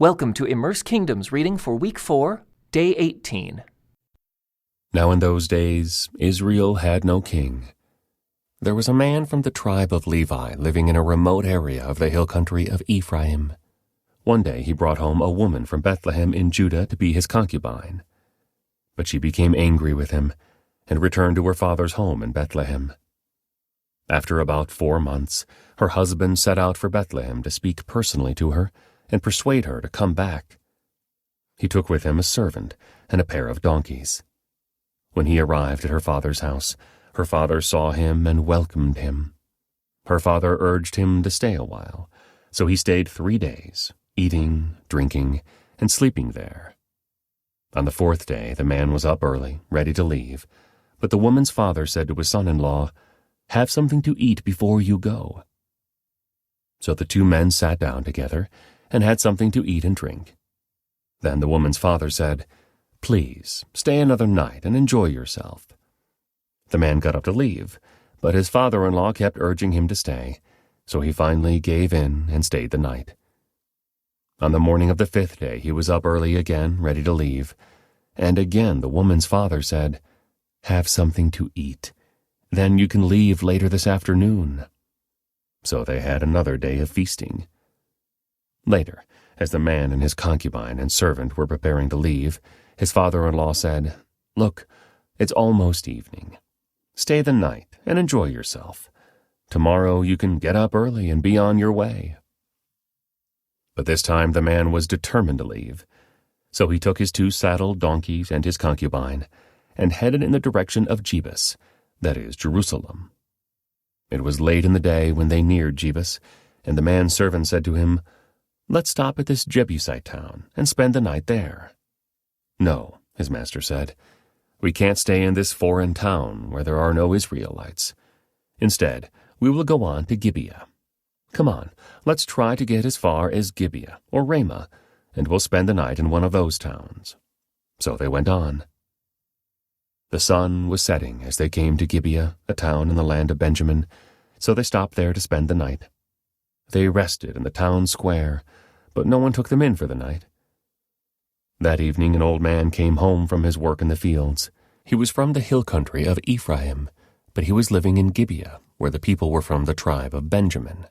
Welcome to Immerse Kingdom's reading for Week 4, Day 18. Now in those days, Israel had no king. There was a man from the tribe of Levi living in a remote area of the hill country of Ephraim. One day he brought home a woman from Bethlehem in Judah to be his concubine. But she became angry with him and returned to her father's home in Bethlehem. After about 4 months, her husband set out for Bethlehem to speak personally to her and persuade her to come back. He took with him a servant and a pair of donkeys. When he arrived at her father's house, her father saw him and welcomed him. Her father urged him to stay a while, so he stayed 3 days, eating, drinking, and sleeping there. On the 4th day, the man was up early, ready to leave, but the woman's father said to his son-in-law, "Have something to eat before you go." So the 2 men sat down together and had something to eat and drink. Then the woman's father said, "Please, stay another night and enjoy yourself." The man got up to leave, but his father-in-law kept urging him to stay, so he finally gave in and stayed the night. On the morning of the 5th day he was up early again, ready to leave, and again the woman's father said, "Have something to eat. Then you can leave later this afternoon." So they had another day of feasting. Later, as the man and his concubine and servant were preparing to leave, his father-in-law said, "Look, it's almost evening. Stay the night and enjoy yourself. Tomorrow you can get up early and be on your way." But this time the man was determined to leave. So he took his 2 saddled donkeys and his concubine and headed in the direction of Jebus, that is, Jerusalem. It was late in the day when they neared Jebus, and the man's servant said to him, "Let's stop at this Jebusite town and spend the night there." "No," his master said, "we can't stay in this foreign town where there are no Israelites. Instead, we will go on to Gibeah. Come on, let's try to get as far as Gibeah or Ramah, and we'll spend the night in one of those towns." So they went on. The sun was setting as they came to Gibeah, a town in the land of Benjamin, so they stopped there to spend the night. They rested in the town square, but no one took them in for the night. That evening an old man came home from his work in the fields. He was from the hill country of Ephraim, but he was living in Gibeah, where the people were from the tribe of Benjamin.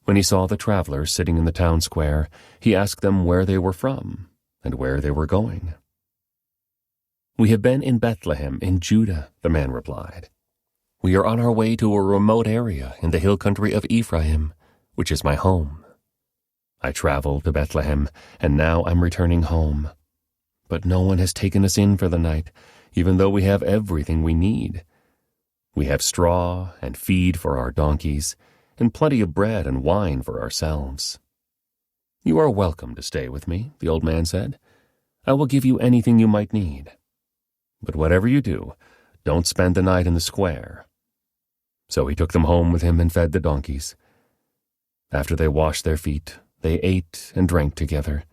When he saw the travelers sitting in the town square, he asked them where they were from and where they were going. "We have been in Bethlehem in Judah," the man replied. "We are on our way to a remote area in the hill country of Ephraim, which is my home. I traveled to Bethlehem, and now I'm returning home. But no one has taken us in for the night, even though we have everything we need. We have straw and feed for our donkeys, and plenty of bread and wine for ourselves." "You are welcome to stay with me," the old man said. "I will give you anything you might need. But whatever you do, don't spend the night in the square." So he took them home with him and fed the donkeys. After they washed their feet, they ate and drank together.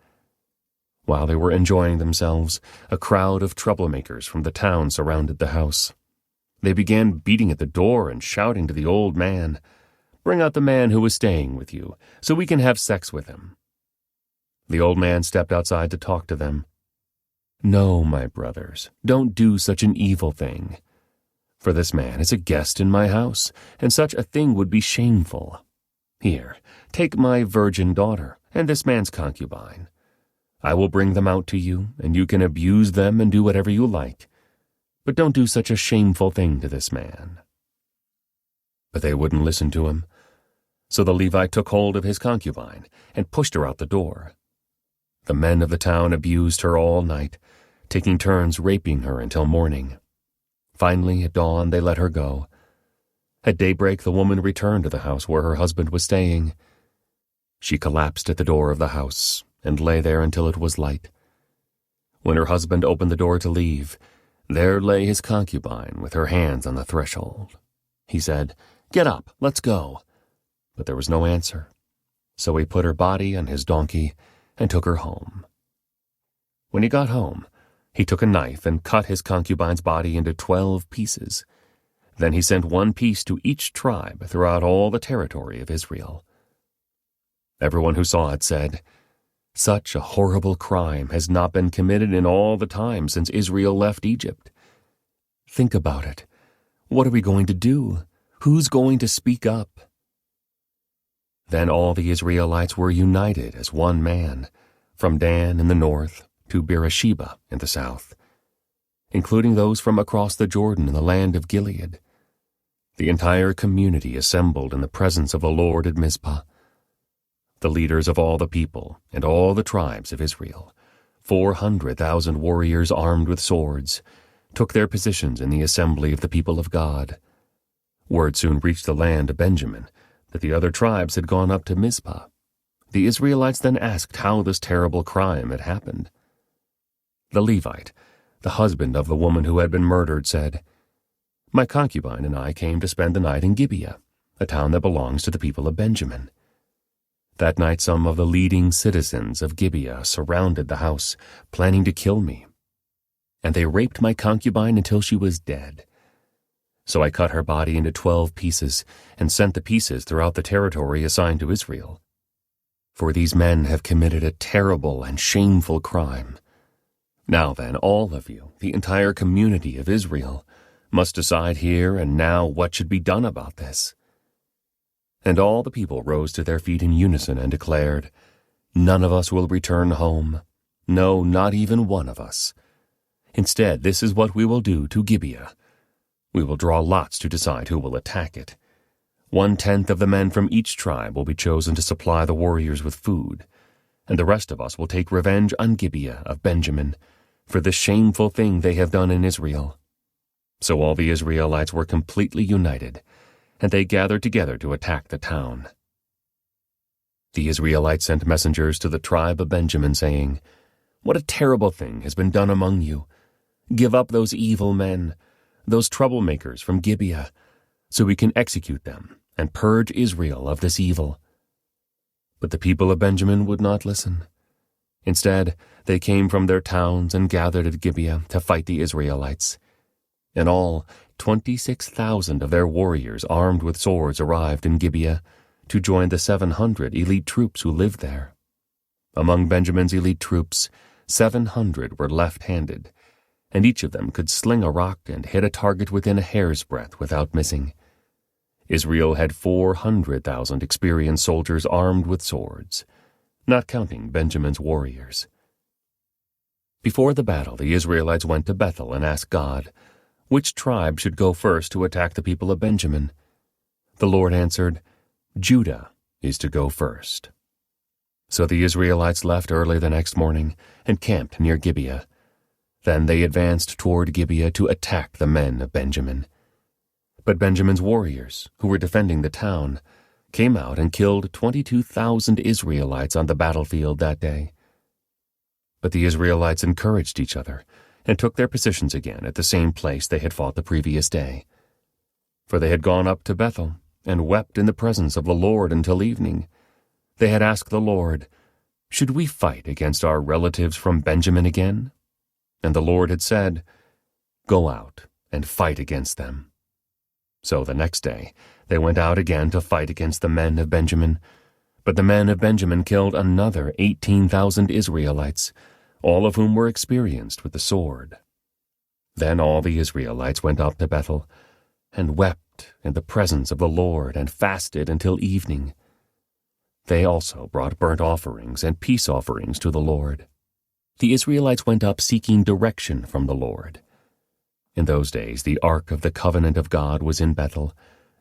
While they were enjoying themselves, a crowd of troublemakers from the town surrounded the house. They began beating at the door and shouting to the old man, "Bring out the man who is staying with you, so we can have sex with him." The old man stepped outside to talk to them. "No, my brothers, don't do such an evil thing. For this man is a guest in my house, and such a thing would be shameful. Here, take my virgin daughter and this man's concubine. I will bring them out to you, and you can abuse them and do whatever you like. But don't do such a shameful thing to this man." But they wouldn't listen to him. So the Levite took hold of his concubine and pushed her out the door. The men of the town abused her all night, taking turns raping her until morning. Finally, at dawn, they let her go. At daybreak, the woman returned to the house where her husband was staying. She collapsed at the door of the house and lay there until it was light. When her husband opened the door to leave, there lay his concubine with her hands on the threshold. He said, "Get up, let's go." But there was no answer. So he put her body on his donkey and took her home. When he got home, he took a knife and cut his concubine's body into 12 pieces. Then he sent 1 piece to each tribe throughout all the territory of Israel. Everyone who saw it said, Such a horrible crime has not been committed in all the time since Israel left Egypt. Think about it. What are we going to do? Who's going to speak up?" Then all the Israelites were united as one man, from Dan in the north to Beersheba in the south, including those from across the Jordan in the land of Gilead. The entire community assembled in the presence of the Lord at Mizpah. The leaders of all the people and all the tribes of Israel, 400,000 warriors armed with swords, took their positions in the assembly of the people of God. Word soon reached the land of Benjamin that the other tribes had gone up to Mizpah. The Israelites then asked how this terrible crime had happened. The Levite, the husband of the woman who had been murdered, said, "My concubine and I came to spend the night in Gibeah, a town that belongs to the people of Benjamin. That night some of the leading citizens of Gibeah surrounded the house, planning to kill me. And they raped my concubine until she was dead. So I cut her body into 12 pieces and sent the pieces throughout the territory assigned to Israel. For these men have committed a terrible and shameful crime. Now then, all of you, the entire community of Israel, must decide here and now what should be done about this." And all the people rose to their feet in unison and declared, "None of us will return home. No, not even one of us. Instead, this is what we will do to Gibeah. We will draw lots to decide who will attack it. 1/10 of the men from each tribe will be chosen to supply the warriors with food, and the rest of us will take revenge on Gibeah of Benjamin for the shameful thing they have done in Israel." So all the Israelites were completely united, and they gathered together to attack the town. The Israelites sent messengers to the tribe of Benjamin, saying, "What a terrible thing has been done among you! Give up those evil men, those troublemakers from Gibeah, so we can execute them and purge Israel of this evil." But the people of Benjamin would not listen. Instead, they came from their towns and gathered at Gibeah to fight the Israelites. In all, 26,000 of their warriors armed with swords arrived in Gibeah to join the 700 elite troops who lived there. Among Benjamin's elite troops, 700 were left-handed, and each of them could sling a rock and hit a target within a hair's breadth without missing. Israel had 400,000 experienced soldiers armed with swords, not counting Benjamin's warriors. Before the battle, the Israelites went to Bethel and asked God, which tribe should go first to attack the people of Benjamin? The Lord answered, "Judah is to go first." So the Israelites left early the next morning and camped near Gibeah. Then they advanced toward Gibeah to attack the men of Benjamin. But Benjamin's warriors, who were defending the town, came out and killed 22,000 Israelites on the battlefield that day. But the Israelites encouraged each other and took their positions again at the same place they had fought the previous day. For they had gone up to Bethel and wept in the presence of the Lord until evening. They had asked the Lord, "Should we fight against our relatives from Benjamin again?" And the Lord had said, "Go out and fight against them." So the next day they went out again to fight against the men of Benjamin. But the men of Benjamin killed another 18,000 Israelites, all of whom were experienced with the sword. Then all the Israelites went up to Bethel and wept in the presence of the Lord and fasted until evening. They also brought burnt offerings and peace offerings to the Lord. The Israelites went up seeking direction from the Lord. In those days the ark of the covenant of God was in Bethel,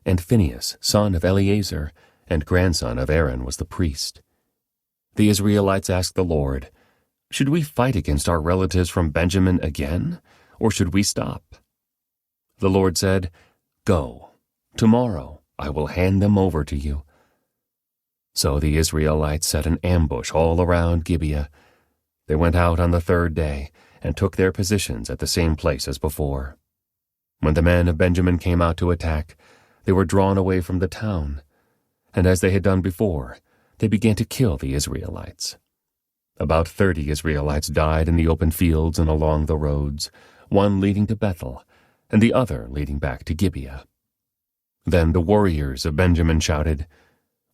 and Phinehas, son of Eleazar, and grandson of Aaron, was the priest. The Israelites asked the Lord, "Should we fight against our relatives from Benjamin again, or should we stop?" The Lord said, "Go. Tomorrow I will hand them over to you." So the Israelites set an ambush all around Gibeah. They went out on the third day and took their positions at the same place as before. When the men of Benjamin came out to attack, they were drawn away from the town, and as they had done before, they began to kill the Israelites. About 30 Israelites died in the open fields and along the roads, one leading to Bethel, and the other leading back to Gibeah. Then the warriors of Benjamin shouted,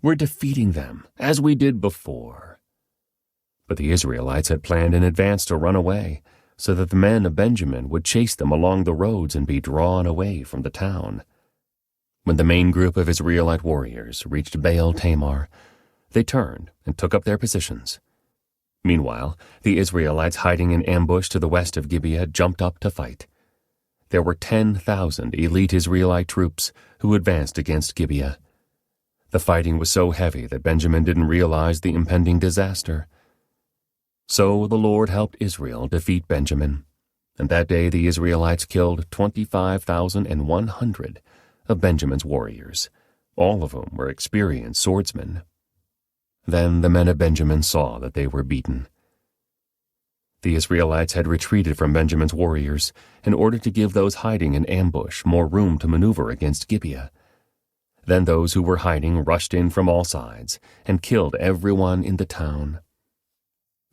"We're defeating them, as we did before." But the Israelites had planned in advance to run away, so that the men of Benjamin would chase them along the roads and be drawn away from the town. When the main group of Israelite warriors reached Baal Tamar, they turned and took up their positions. Meanwhile, the Israelites hiding in ambush to the west of Gibeah jumped up to fight. There were 10,000 elite Israelite troops who advanced against Gibeah. The fighting was so heavy that Benjamin didn't realize the impending disaster. So the Lord helped Israel defeat Benjamin, and that day the Israelites killed 25,100 of Benjamin's warriors, all of whom were experienced swordsmen. Then the men of Benjamin saw that they were beaten. The Israelites had retreated from Benjamin's warriors in order to give those hiding in ambush more room to maneuver against Gibeah. Then those who were hiding rushed in from all sides and killed everyone in the town.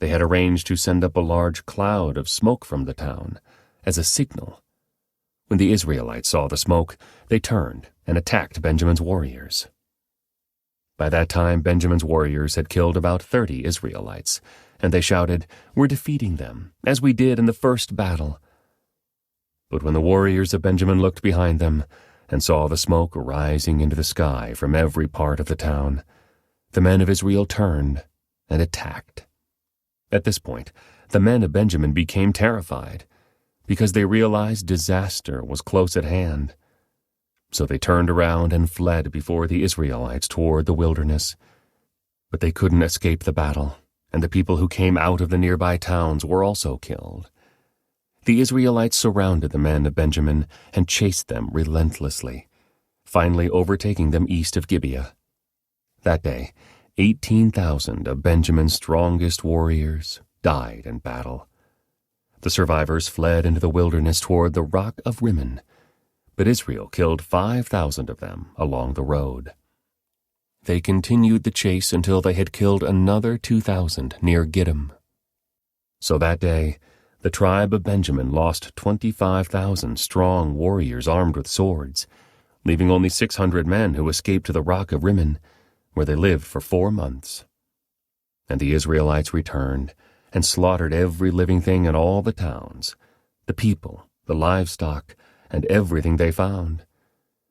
They had arranged to send up a large cloud of smoke from the town as a signal. When the Israelites saw the smoke, they turned and attacked Benjamin's warriors. By that time, Benjamin's warriors had killed about 30 Israelites, and they shouted, "We're defeating them, as we did in the first battle." But when the warriors of Benjamin looked behind them and saw the smoke rising into the sky from every part of the town, the men of Israel turned and attacked. At this point, the men of Benjamin became terrified, because they realized disaster was close at hand. So they turned around and fled before the Israelites toward the wilderness. But they couldn't escape the battle, and the people who came out of the nearby towns were also killed. The Israelites surrounded the men of Benjamin and chased them relentlessly, finally overtaking them east of Gibeah. That day, 18,000 of Benjamin's strongest warriors died in battle. The survivors fled into the wilderness toward the rock of Rimmon, but Israel killed 5,000 of them along the road. They continued the chase until they had killed another 2,000 near Gidom. So that day, the tribe of Benjamin lost 25,000 strong warriors armed with swords, leaving only 600 men who escaped to the rock of Rimmon, where they lived for 4 months. And the Israelites returned and slaughtered every living thing in all the towns, the people, the livestock, and everything they found.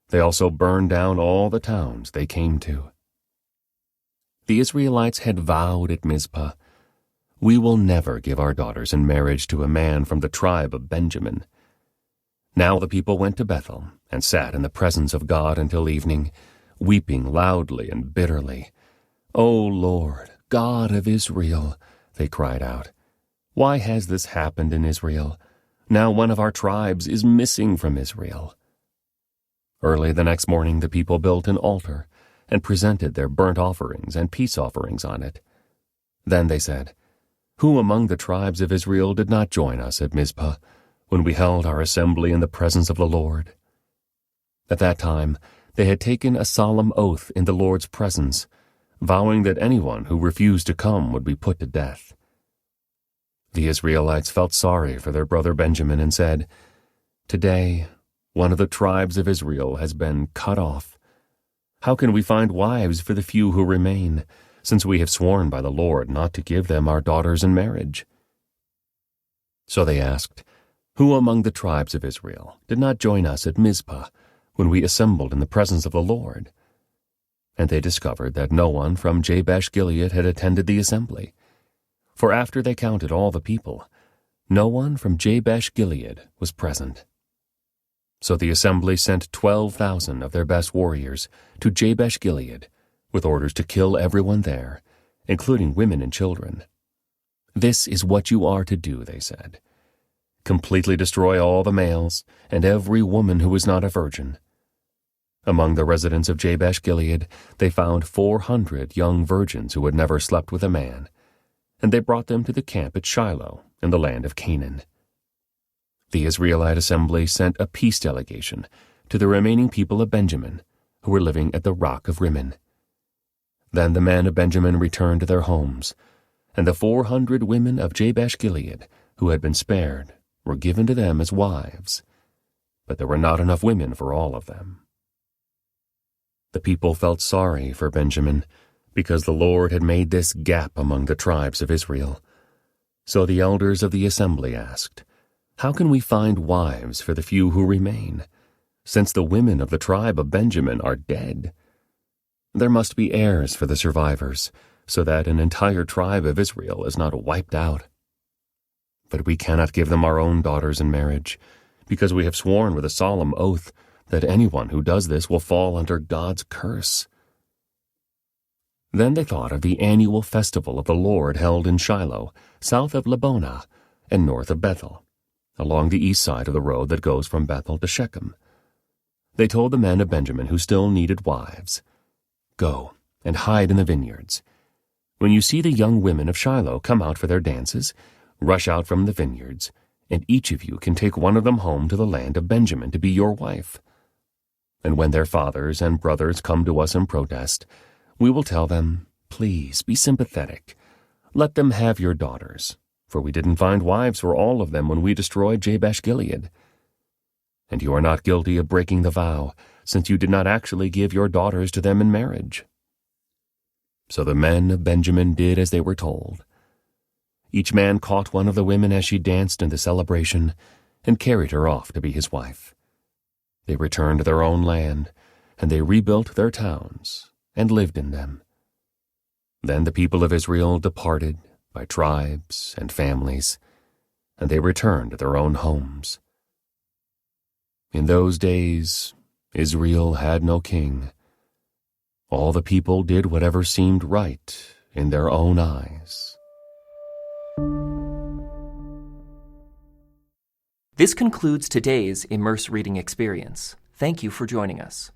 They also burned down all the towns they came to. The Israelites had vowed at Mizpah, "We will never give our daughters in marriage to a man from the tribe of Benjamin." Now the people went to Bethel and sat in the presence of God until evening, weeping loudly and bitterly. "O Lord, God of Israel," they cried out, "why has this happened in Israel? Now one of our tribes is missing from Israel." Early the next morning the people built an altar and presented their burnt offerings and peace offerings on it. Then they said, "Who among the tribes of Israel did not join us at Mizpah when we held our assembly in the presence of the Lord?" At that time they had taken a solemn oath in the Lord's presence, vowing that anyone who refused to come would be put to death. The Israelites felt sorry for their brother Benjamin and said, "Today, one of the tribes of Israel has been cut off. How can we find wives for the few who remain, since we have sworn by the Lord not to give them our daughters in marriage?" So they asked, "Who among the tribes of Israel did not join us at Mizpah when we assembled in the presence of the Lord?" And they discovered that no one from Jabesh-Gilead had attended the assembly. For after they counted all the people, no one from Jabesh-Gilead was present. So the assembly sent 12,000 of their best warriors to Jabesh-Gilead with orders to kill everyone there, including women and children. "This is what you are to do," they said. "Completely destroy all the males and every woman who is not a virgin." Among the residents of Jabesh-Gilead, they found 400 young virgins who had never slept with a man, and they brought them to the camp at Shiloh in the land of Canaan. The Israelite assembly sent a peace delegation to the remaining people of Benjamin who were living at the rock of Rimmon. Then the men of Benjamin returned to their homes, and the 400 women of Jabesh-Gilead who had been spared were given to them as wives, but there were not enough women for all of them. The people felt sorry for Benjamin, because the Lord had made this gap among the tribes of Israel. So the elders of the assembly asked, "How can we find wives for the few who remain, since the women of the tribe of Benjamin are dead? There must be heirs for the survivors, so that an entire tribe of Israel is not wiped out. But we cannot give them our own daughters in marriage, because we have sworn with a solemn oath that anyone who does this will fall under God's curse." Then they thought of the annual festival of the Lord held in Shiloh, south of Lebonah and north of Bethel, along the east side of the road that goes from Bethel to Shechem. They told the men of Benjamin who still needed wives, "Go and hide in the vineyards. When you see the young women of Shiloh come out for their dances, rush out from the vineyards, and each of you can take one of them home to the land of Benjamin to be your wife. And when their fathers and brothers come to us and protest, we will tell them, 'Please be sympathetic. Let them have your daughters, for we didn't find wives for all of them when we destroyed Jabesh-Gilead. And you are not guilty of breaking the vow, since you did not actually give your daughters to them in marriage.'" So the men of Benjamin did as they were told. Each man caught one of the women as she danced in the celebration and carried her off to be his wife. They returned to their own land, and they rebuilt their towns and lived in them. Then the people of Israel departed by tribes and families, and they returned to their own homes. In those days, Israel had no king. All the people did whatever seemed right in their own eyes. This concludes today's Immerse reading experience. Thank you for joining us.